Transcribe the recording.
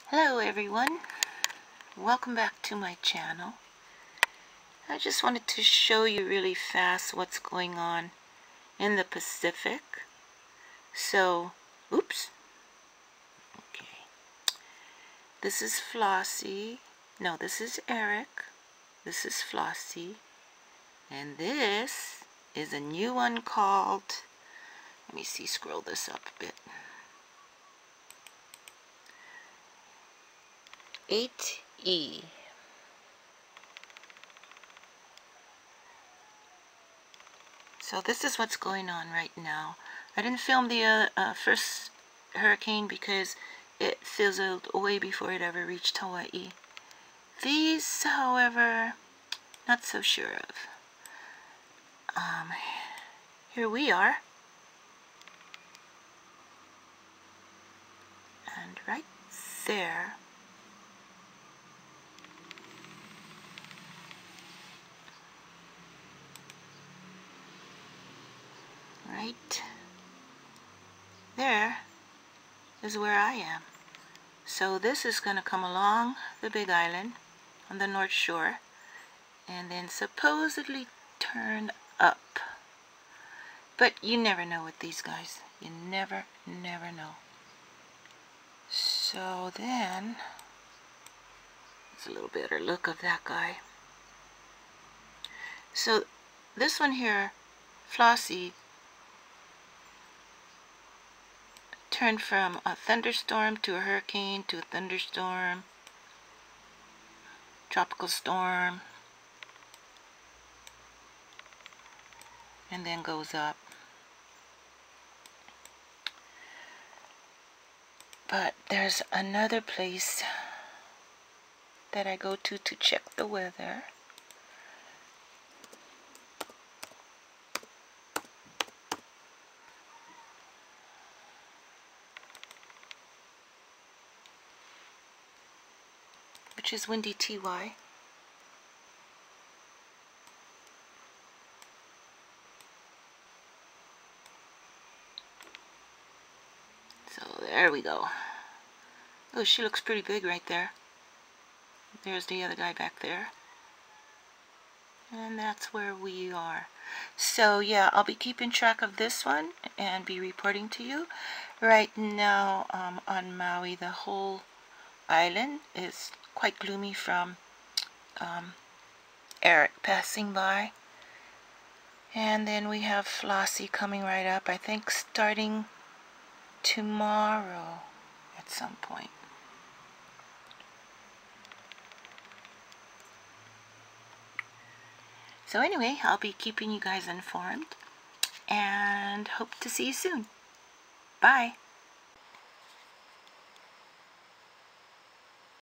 Hello everyone, welcome back to my channel. I just wanted to show you really fast what's going on in the Pacific. So, oops. Okay. This is Flossie. No, this is Eric. This is Flossie. And this is a new one called, let me see, scroll this up a bit. 8E. So this is what's going on right now. I didn't film the first hurricane because it fizzled away before it ever reached Hawaii. These, however, not so sure of. Here we are. And right there, right there is where I am. So this is going to come along the Big Island on the North Shore and then supposedly turn up. But you never know with these guys. You never know. So then, it's a little better look of that guy. So this one here, Flossie, turned from a thunderstorm to a hurricane to a thunderstorm, tropical storm, and then goes up. But there's another place that I go to check the weather. Which is Windyty. So there we go. Oh, she looks pretty big right there. There's the other guy back there. And that's where we are. So yeah, I'll be keeping track of this one and be reporting to you. Right now on Maui, the whole island is quite gloomy from Eric passing by. And then we have Flossie coming right up, I think starting tomorrow at some point. So anyway, I'll be keeping you guys informed and hope to see you soon. Bye.